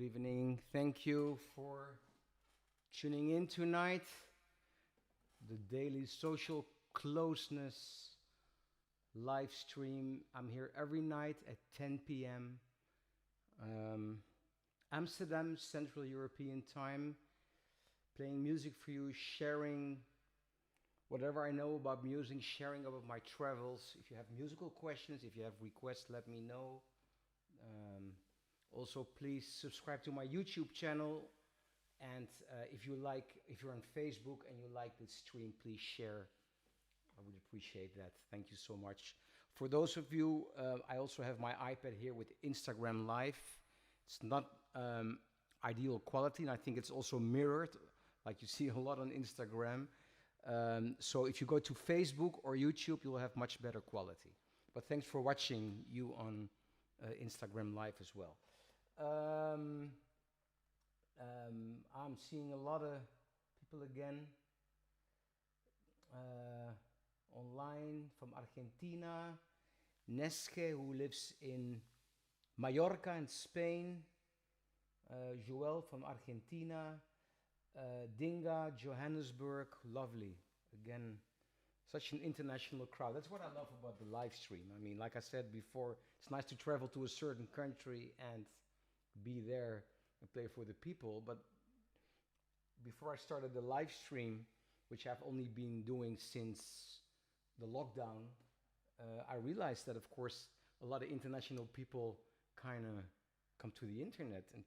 evening. Thank you for tuning in tonight. The daily social closeness live stream. I'm here every night at 10 p.m. Um, Amsterdam, Central European time. Playing music for you, sharing whatever I know about music, sharing about my travels. If you have musical questions, if you have requests, let me know. Um, Also, please subscribe to my YouTube channel. And if you're on Facebook and you like this stream, please share. I would appreciate that. Thank you so much. For those of you, I also have my iPad here with Instagram Live. It's not ideal quality, and I think it's also mirrored, like you see a lot on Instagram. So if you go to Facebook or YouTube, you'll have much better quality. But thanks for watching you on Instagram Live as well. I'm seeing a lot of people again online from Argentina. Nesque, who lives in Mallorca in Spain. Joel from Argentina. Dinga, Johannesburg, lovely. Again, such an international crowd. That's what I love about the live stream. I mean, like I said before, it's nice to travel to a certain country and be there and play for the people. But before I started the live stream, which I've only been doing since the lockdown, I realized that, of course, a lot of international people kind of come to the internet and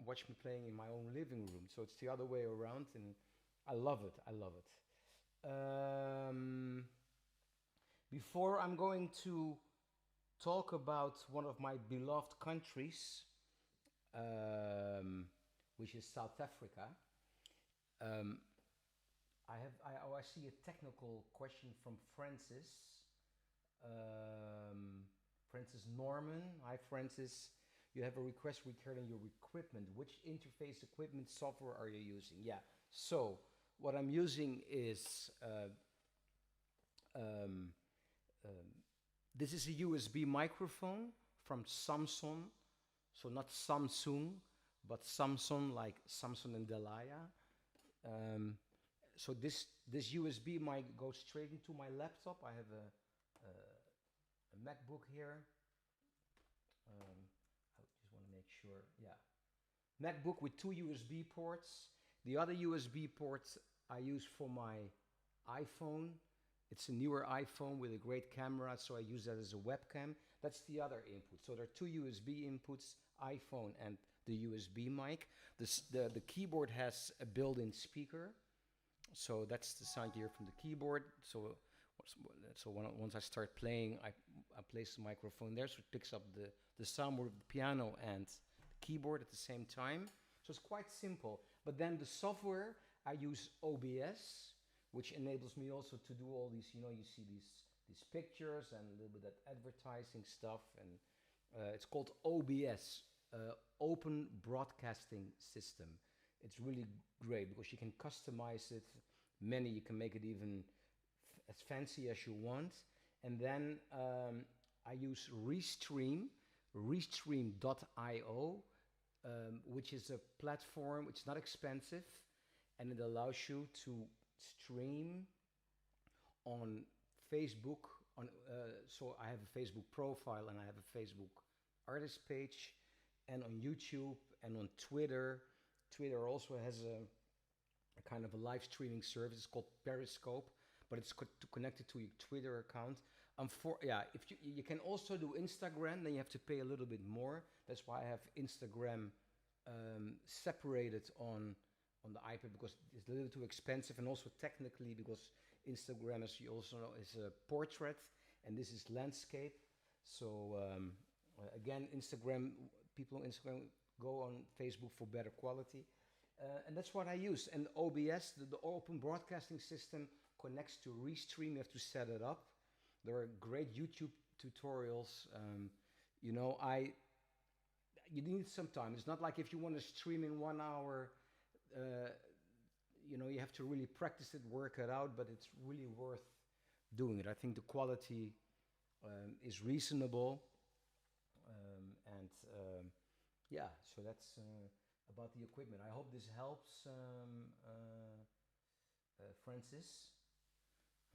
watch me playing in my own living room. So it's the other way around, and I love it. I love it. Before I'm going to talk about one of my beloved countries, which is South Africa. Um, I see a technical question from Francis. Francis Norman. Hi, Francis. You have a request regarding your equipment. Which interface equipment software are you using? Yeah. So what I'm using is this is a USB microphone from Samsung. So not Samsung, but Samsung, like Samsung and Delia. So this USB mic goes straight into my laptop. I have a MacBook here. I just want to make sure. Yeah, MacBook with 2 USB ports. The other USB ports I use for my iPhone. It's a newer iPhone with a great camera, so I use that as a webcam. That's the other input. So there are 2 USB inputs, iPhone and the USB mic. The keyboard has a built-in speaker, so that's the sound you hear from the keyboard. So once I start playing, I place the microphone there, so it picks up the sound of the piano and the keyboard at the same time. So it's quite simple. But then the software, I use OBS, which enables me also to do all these, you see these pictures and a little bit of advertising stuff. And it's called OBS, Open Broadcasting System. It's really great because you can customize it. You can make it even as fancy as you want. And then I use Restream.io, which is a platform. It's not expensive, and it allows you to stream on Facebook. So I have a Facebook profile and I have a Facebook artist page, and on YouTube and on Twitter. Twitter also has a kind of a live streaming service. It's called Periscope, but it's connected to your Twitter account. If you can also do Instagram, then you have to pay a little bit more. That's why I have Instagram separated on the iPad, because it's a little too expensive, and also technically because Instagram, as you also know, is a portrait and this is landscape. So again, people on Instagram go on Facebook for better quality. And that's what I use. And OBS, the Open Broadcasting System, connects to Restream. You have to set it up. There are great YouTube tutorials. You need some time. It's not like if you want to stream in 1 hour, you have to really practice it, work it out, but it's really worth doing it. I think the quality is reasonable, and Yeah, so that's about the equipment. I hope this helps, Francis.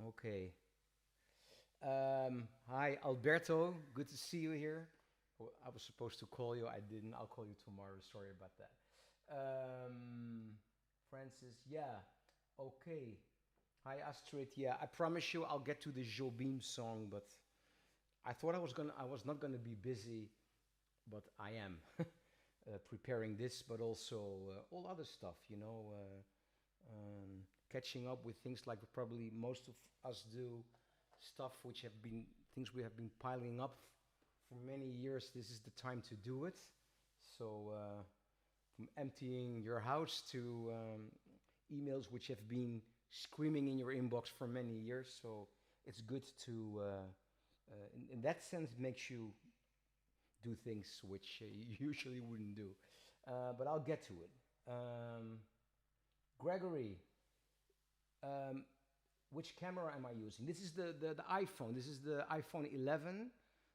Okay. Hi, Alberto. Good to see you here. Well, I was supposed to call you. I didn't. I'll call you tomorrow. Sorry about that. Um, Francis, yeah. Okay. Hi, Astrid. Yeah, I promise you I'll get to the Jobim song, but I was not gonna be busy, but I am preparing this, but also all other stuff. Catching up with things like probably most of us do, stuff which have been things we have been piling up for many years. This is the time to do it. So from emptying your house to emails which have been screaming in your inbox for many years. So it's good to, in that sense, it makes you do things which you usually wouldn't do. But I'll get to it. Gregory, um, which camera am I using? This is the iPhone. This is the iPhone 11.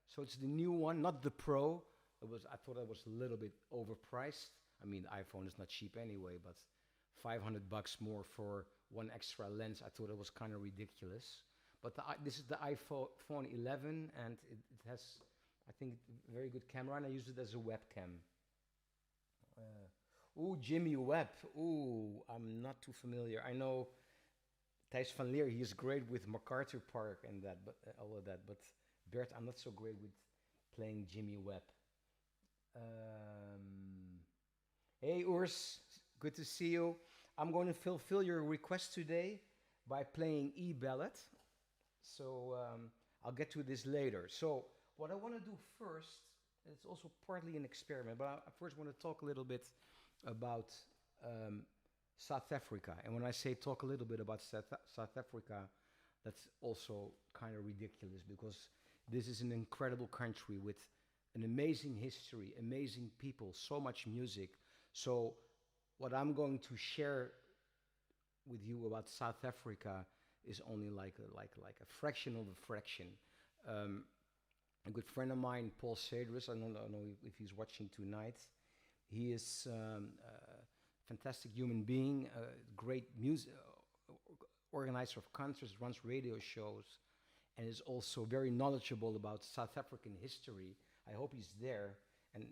So it's the new one, not the Pro. I thought it was a little bit overpriced. I mean, the iPhone is not cheap anyway, but 500 bucks more for one extra lens. I thought it was kind of ridiculous. But this is the iPhone 11, and it has, I think, very good camera, and I use it as a webcam. Ooh, Jimmy Webb. Ooh, I'm not too familiar. I know Thijs van Leer. He is great with MacArthur Park and that, but all of that. But Bert, I'm not so great with playing Jimmy Webb. Um, hey, Urs, good to see you. I'm going to fulfill your request today by playing E Ballad. So I'll get to this later. So what I want to do first, it's also partly an experiment, but I first want to talk a little bit about um, South Africa. And when I say talk a little bit about South Africa, that's also kind of ridiculous because this is an incredible country with an amazing history, amazing people, so much music. So what I'm going to share with you about South Africa is only like a fraction of a fraction. Um, a good friend of mine, Paul Cedrus, I don't know if he's watching tonight. He is a fantastic human being, a great music organizer of concerts, runs radio shows, and is also very knowledgeable about South African history. I hope he's there, and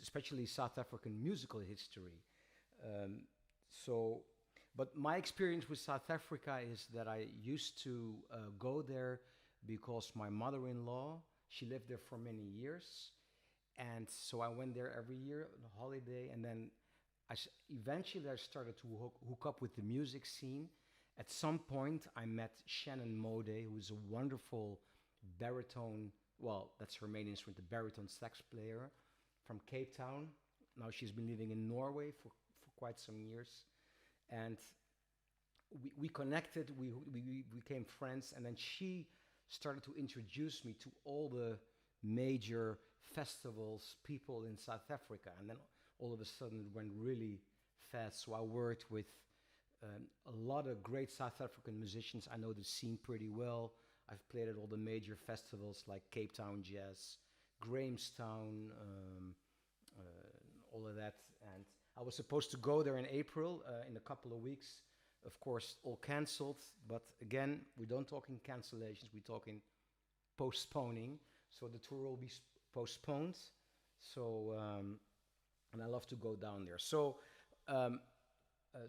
especially South African musical history. Um, so, but my experience with South Africa is that I used to go there because my mother-in-law, she lived there for many years, and so I went there every year on a holiday, and then eventually I started to hook up with the music scene. At some point, I met Shannon Mode, who is a wonderful baritone. Well, that's her main instrument, the baritone sax player from Cape Town. Now she's been living in Norway for quite some years, and we connected. We became friends, and then she started to introduce me to all the major festivals, people in South Africa, and then all of a sudden it went really fast. So I worked with a lot of great South African musicians. I know the scene pretty well. I've played at all the major festivals like Cape Town Jazz, Grahamstown, all of that. And I was supposed to go there in April in a couple of weeks. Of course, all cancelled. But again, we don't talk in cancellations. We talk in postponing. So the tour will be postponed. So and I love to go down there. Um,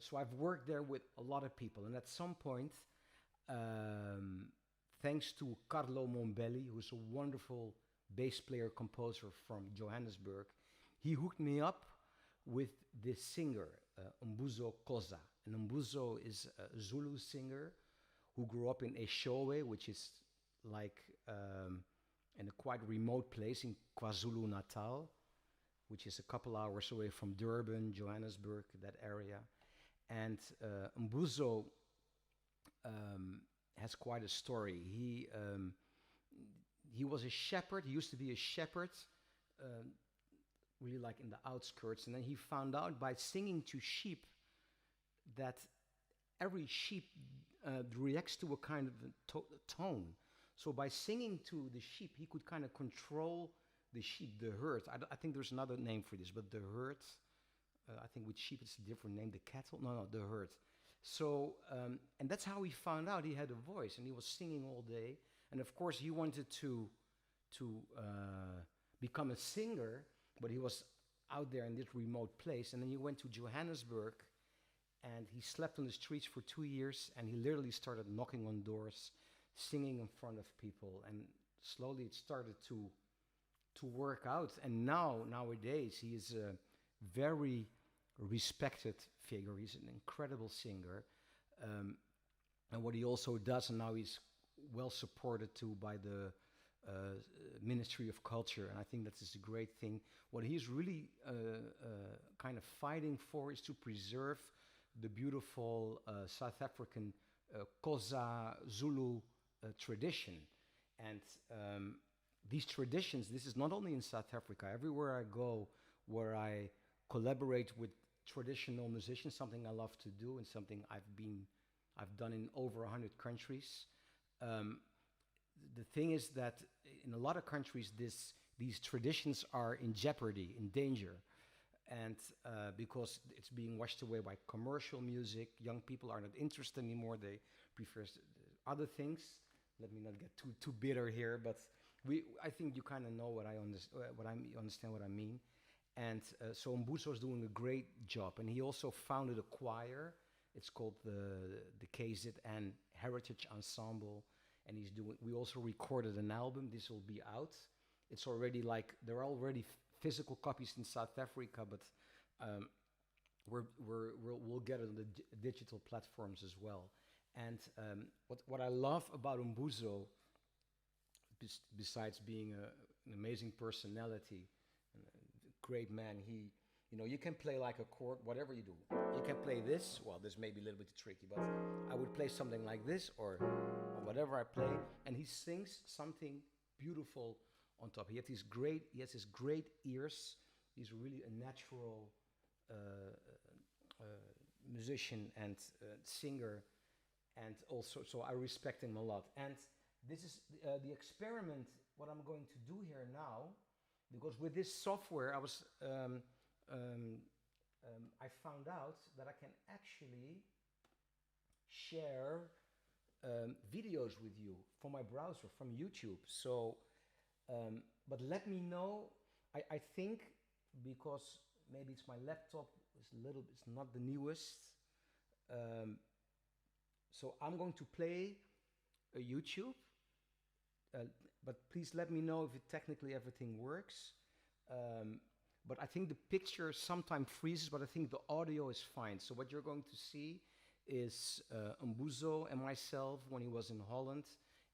so I've worked there with a lot of people, and at some point, um, thanks to Carlo Mombelli, who's a wonderful bass player composer from Johannesburg, he hooked me up with this singer, Umbuzo Koza. And Umbuzo is a Zulu singer who grew up in Eshowe, which is like in a quite remote place in KwaZulu Natal, which is a couple hours away from Durban, Johannesburg, that area. And Mbuzo has quite a story. He was a shepherd. He used to be a shepherd, um, really like in the outskirts. And then he found out by singing to sheep that every sheep reacts to a kind of tone. So by singing to the sheep, he could kind of control the sheep, the herd. I think there's another name for this, but the herd. I think with sheep it's a different name. The cattle? No, the herd. So, and that's how he found out he had a voice, and he was singing all day. And of course, he wanted to become a singer, but he was out there in this remote place. And then he went to Johannesburg, and he slept on the streets for 2 years, and he literally started knocking on doors, singing in front of people, and slowly it started to work out. And nowadays, he is a very respected figure. He's an incredible singer. And what he also does, and now he's well supported too by the Ministry of Culture, and I think that is a great thing. What he's really kind of fighting for is to preserve the beautiful South African Xhosa Zulu tradition. And these traditions, this is not only in South Africa, everywhere I go where I collaborate with traditional musicians, something I love to do and something I've done in over 100 countries. The thing is that in a lot of countries, these traditions are in jeopardy, in danger. And because it's being washed away by commercial music, young people are not interested anymore. They prefer other things. Let me not get too bitter here, but I think you kind of know what I understand what I mean. And so Mbuso is doing a great job, and he also founded a choir. It's called the KZN Heritage Ensemble, and we also recorded an album. This will be out. It's already there are already physical copies in South Africa, but we'll get it on the digital platforms as well. And what I love about Mbuso, besides being an amazing personality, and a great man, you can play like a chord, whatever you do. You can play this. Well, this may be a little bit tricky, but I would play something like this or whatever I play, and he sings something beautiful on top. He has his great ears. He's really a natural musician and singer, and also so I respect him a lot. And this is the experiment. What I'm going to do here now, because with this software, I found out that I can actually share videos with you from my browser, from YouTube. So, but let me know. I think because maybe it's my laptop, it's not the newest. So I'm going to play a YouTube, but please let me know if technically everything works. But I think the picture sometimes freezes, but I think the audio is fine. So what you're going to see is Mbuso and myself when he was in Holland,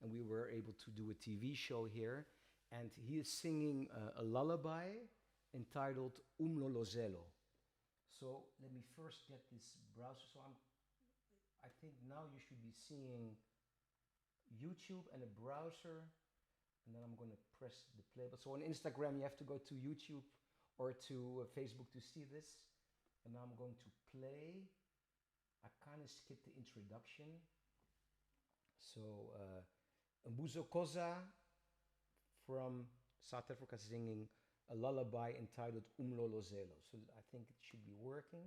and we were able to do a TV show here. And he is singing a lullaby entitled Umlolozelo. So let me first get this browser. So I think now you should be seeing YouTube and a browser, and then I'm going to press the play button. So on Instagram, you have to go to YouTube or to Facebook to see this. And now I'm going to play. I kind of skipped the introduction. So Mbuso Xhosa from South Africa singing a lullaby entitled Umlolozelo. So I think it should be working.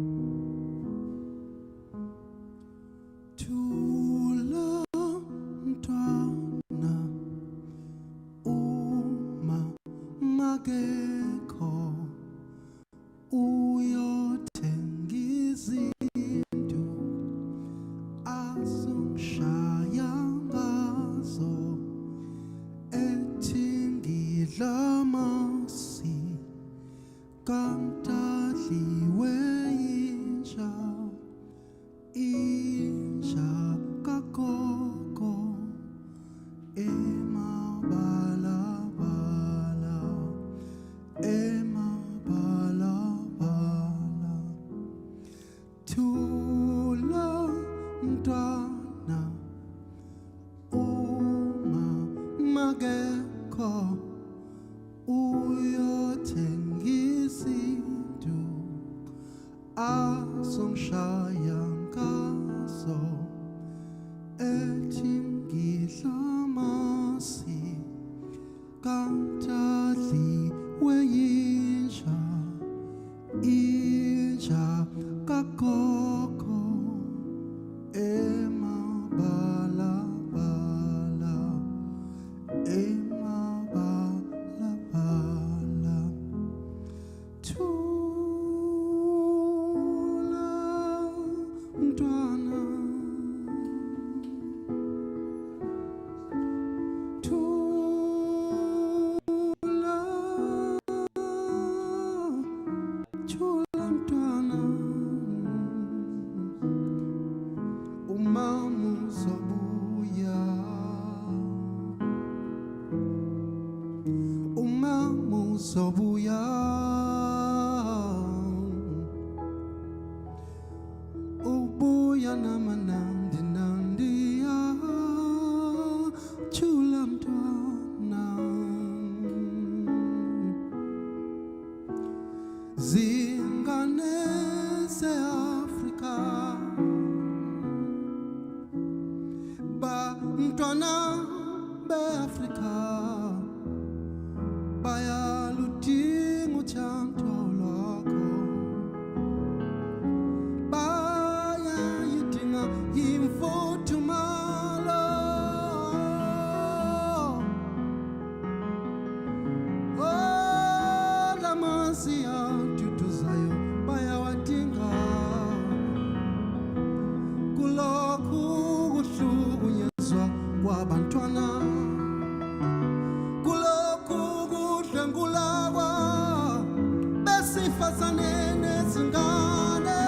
Cantali weyinja inja kakoko emabalabala emabalabala thula mntwana thula thula mntwana umama uzobuya umama uzobuya ubuya namanandi nandiya thula mntwana zingane ze-Afrika bantwana be-Afrika bayaludinga uthando lwakho bayayidinga imfudumalo oh lamanzi aduduzayo bayawadinga kulokhu kuhlukunyezwa kwabantwana kulokhu kudlwengulwa besifazane nezingane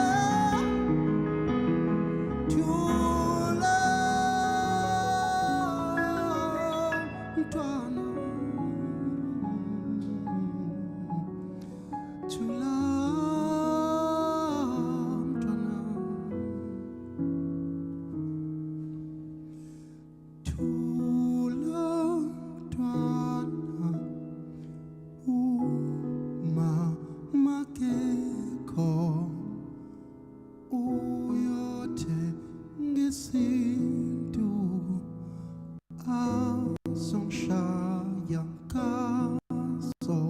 thula mntwana thula mntwana thula mntwana umama akekho uyothenga izinto azongishaya ngazo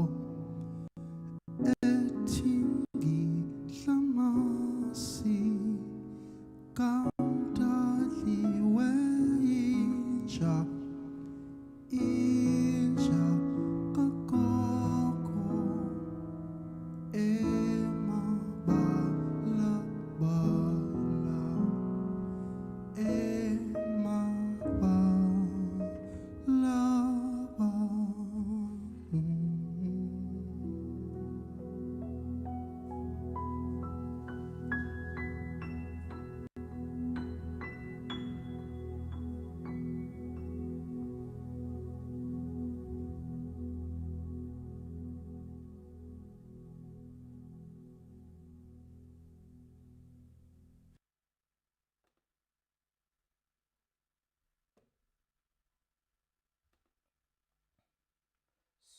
ethi ngidlamasi kantaliwe inja inja kakoko emabalabala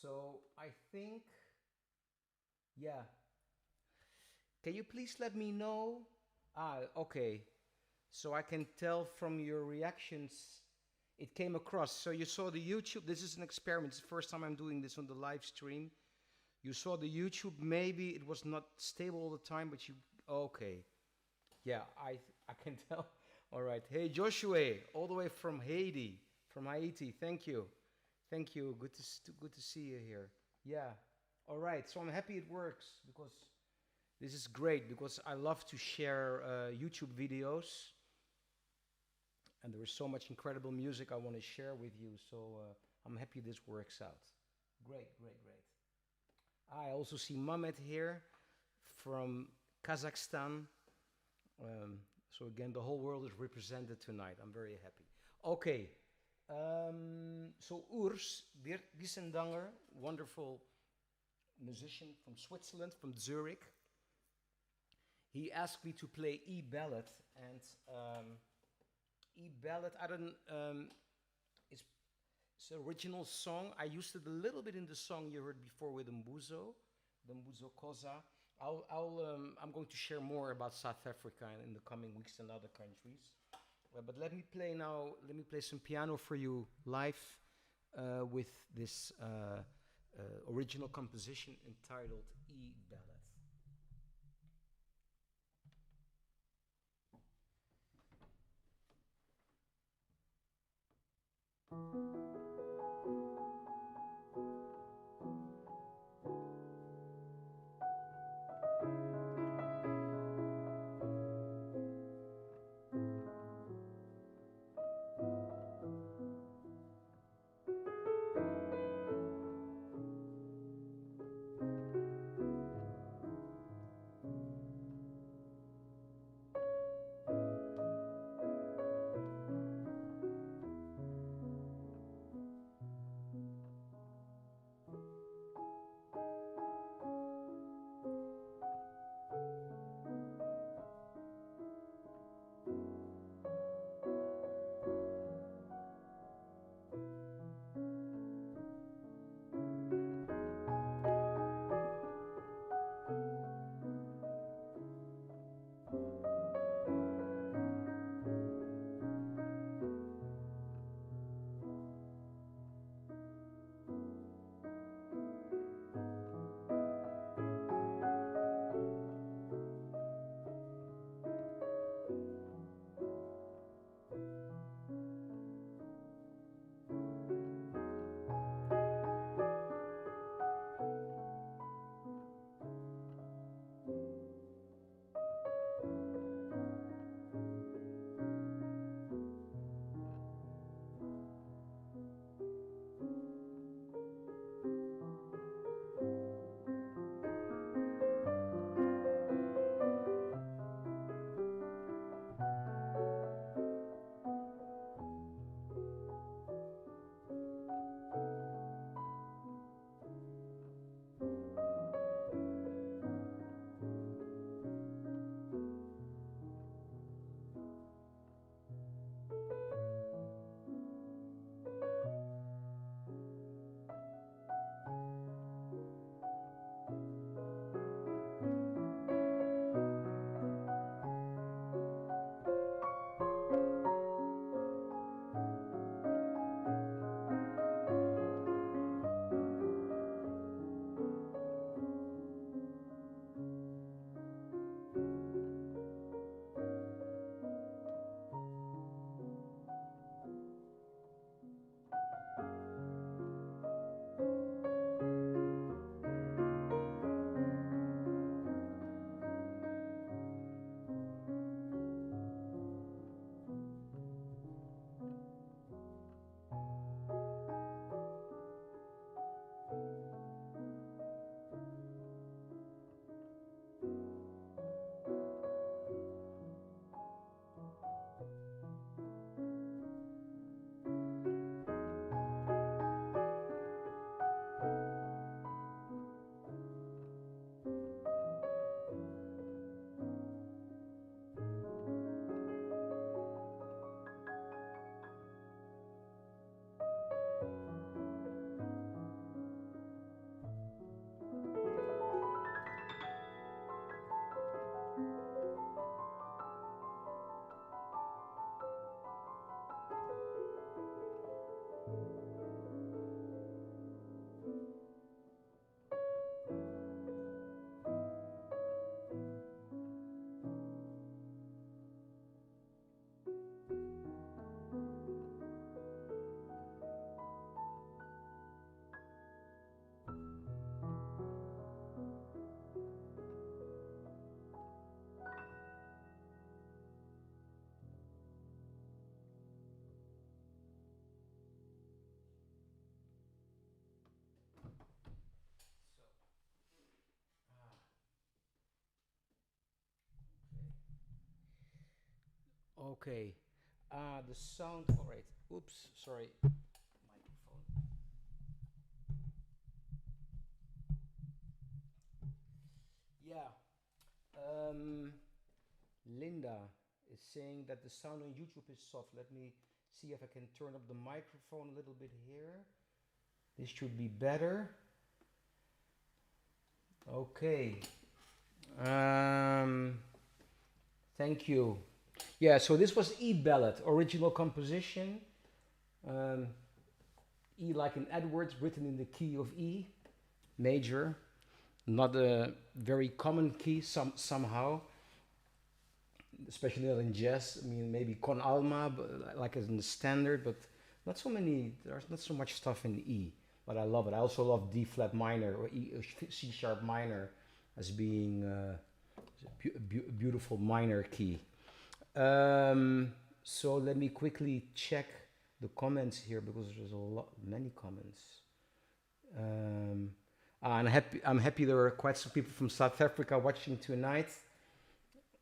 So I think, yeah. Can you please let me know? Okay. So I can tell from your reactions, it came across. So you saw the YouTube. This is an experiment. It's the first time I'm doing this on the live stream. You saw the YouTube. Maybe it was not stable all the time, but you. Okay. Yeah, I can tell. All right. Hey, Joshua, all the way from Haiti, from Haiti. Thank you. Thank you. Good to see you here. Yeah. All right. So I'm happy it works because this is great because I love to share YouTube videos and there is so much incredible music I want to share with you. So I'm happy this works out. Great, great, great. I also see Mehmet here from Kazakhstan. So again, the whole world is represented tonight. I'm very happy. Okay. So Urs Giesendanger, wonderful musician from Switzerland, from Zurich. He asked me to play E-Ballad, and E-Ballad, I don't, it's an original song. I used it a little bit in the song you heard before with the Mbuzo Koza. I'm going to share more about South Africa in the coming weeks and other countries. But let me play some piano for you live with this original composition entitled E Ballad. Okay. The sound. All right. Oops. Sorry. Microphone. Yeah. Um, Linda is saying that the sound on YouTube is soft. Let me see if I can turn up the microphone a little bit here. This should be better. Okay. Um, Thank you. Yeah, so this was E Ballad, original composition. Um, E like in Edwards, written in the key of E. major, not a very common key somehow, especially not in jazz. I mean, maybe con alma, but, like in the standard, but not so many. There's not so much stuff in E, but I love it. I also love D flat minor or C sharp minor as being a beautiful minor key. So let me quickly check the comments here because there's many comments. I'm happy there are quite some people from South Africa watching tonight.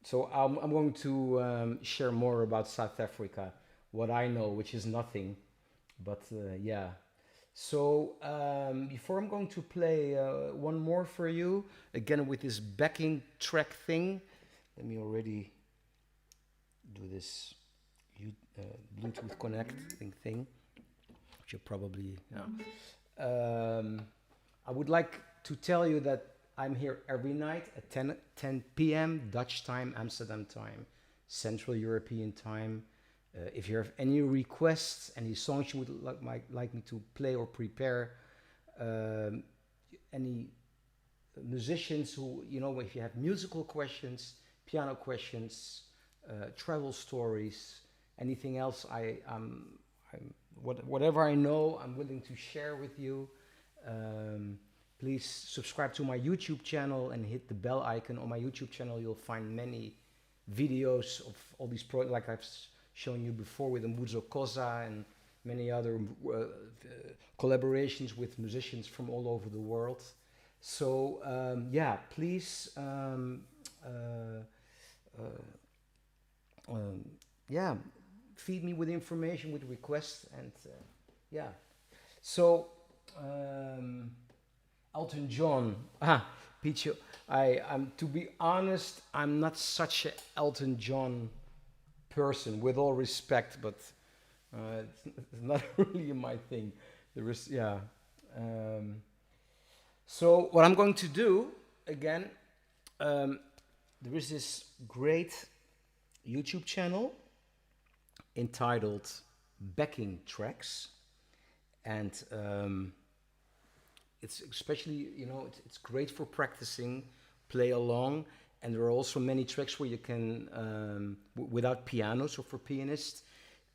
So I'm going to share more about South Africa, what I know, which is nothing, but yeah. So before I'm going to play one more for you, again with this backing track thing, let me already do this Bluetooth connecting thing, which you probably know. I would like to tell you that I'm here every night at 10 p.m. Dutch time, Amsterdam time, Central European time. If you have any requests, any songs you would like me to play or prepare, any musicians who, you know, if you have musical questions, piano questions, travel stories, anything else, whatever I know, I'm willing to share with you. Please subscribe to my YouTube channel and hit the bell icon. On my YouTube channel, you'll find many videos of all these projects, like I've shown you before with Mbuzo Koza and many other collaborations with musicians from all over the world. So yeah, please yeah, feed me with information, with requests, and yeah. So Elton John, Picho. I'm to be honest, I'm not such an Elton John person, with all respect, but it's not really my thing. There is, yeah. So what I'm going to do again, there is this great YouTube channel entitled Backing Tracks, and it's especially, you know, it's great for practicing, play along, and there are also many tracks where you can, without piano, so for pianists.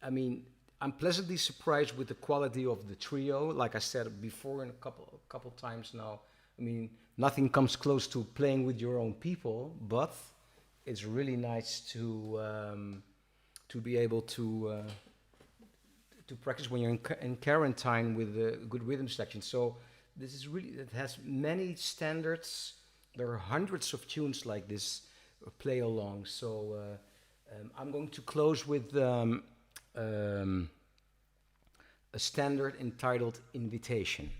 I mean, I'm pleasantly surprised with the quality of the trio. Like I said before, in a couple times now, I mean, nothing comes close to playing with your own people, but it's really nice to be able to practice when you're in quarantine with a good rhythm section. So this is really, it has many standards. There are hundreds of tunes like this, play along. So I'm going to close with a standard entitled Invitation.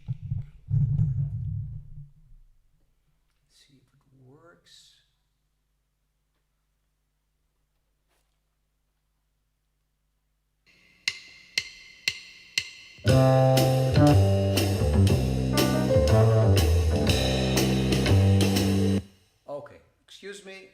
Let's see if it works. Okay, excuse me.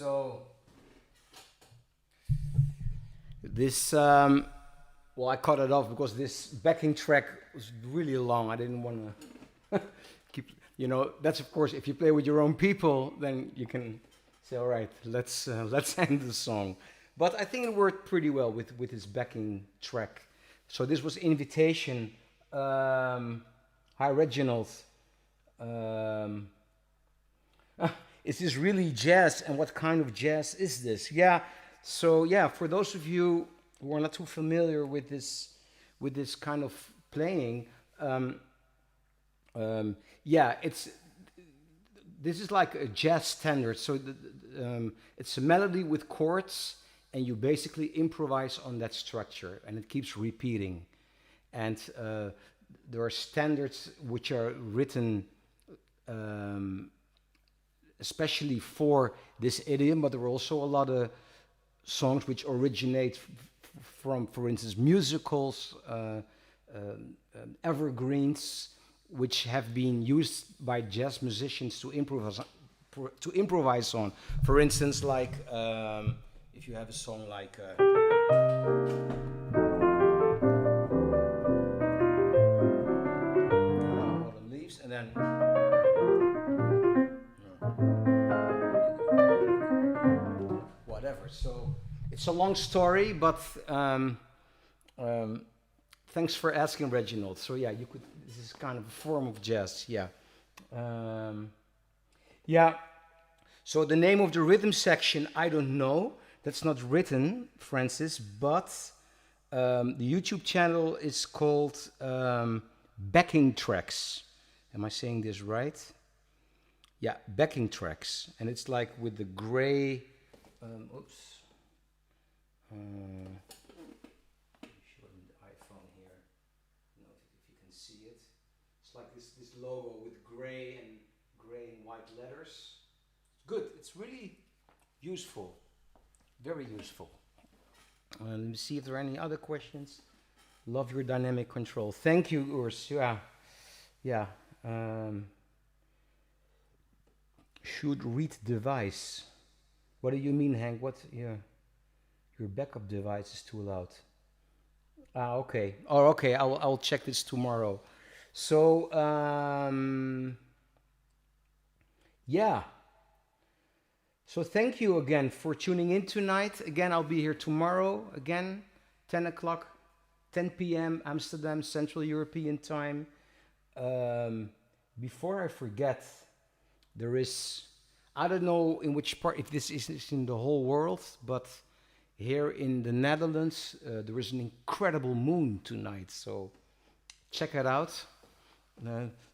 So this, well, I cut it off because this backing track was really long. I didn't want to keep, you know, that's of course, if you play with your own people, then you can say, all right, let's end the song. But I think it worked pretty well with this backing track. So this was Invitation. Hi, Reginald. Um, is this really jazz? And what kind of jazz is this? Yeah. So yeah, for those of you who are not too familiar with this kind of playing, yeah, this is like a jazz standard. So it's a melody with chords, and you basically improvise on that structure, and it keeps repeating. And there are standards which are written especially for this idiom, but there are also a lot of songs which originate from, for instance, musicals, evergreens, which have been used by jazz musicians to improvise on. For instance, like if you have a song like Autumn Leaves, and then whatever. So it's a long story, but thanks for asking, Reginald. So yeah, you could. This is kind of a form of jazz. Yeah, yeah. So the name of the rhythm section, I don't know. That's not written, Francis. But the YouTube channel is called Backing Tracks. Am I saying this right? Yeah, backing tracks, and it's like with the gray. Oops. Showing the iPhone here. Note if you can see it. It's like this logo with gray and white letters. Good. It's really useful. Very useful. Let me see if there are any other questions. Love your dynamic control. Thank you, Urs. Yeah. Yeah. Should read device. What do you mean, Hank? What? Yeah. Your backup device is too loud. Ah, okay. Oh, okay. I'll check this tomorrow. So, yeah. So thank you again for tuning in tonight. Again, I'll be here tomorrow. Again, 10 o'clock, 10 p.m. Amsterdam, Central European time. Before I forget, there is, I don't know in which part, if this is in the whole world, but here in the Netherlands, there is an incredible moon tonight. So check it out.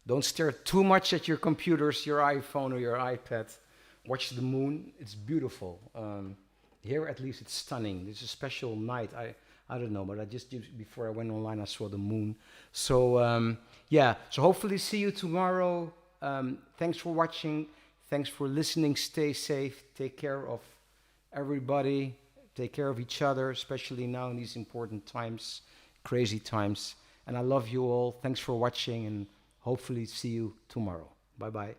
Don't stare too much at your computers, your iPhone or your iPad. Watch the moon. It's beautiful. Here, at least, it's stunning. It's a special night. I don't know, but I just before I went online, I saw the moon. So yeah. So hopefully, see you tomorrow. Thanks for watching. Thanks for listening. Stay safe. Take care of everybody. Take care of each other, especially now in these important times, crazy times. And I love you all. Thanks for watching, and hopefully see you tomorrow. Bye bye.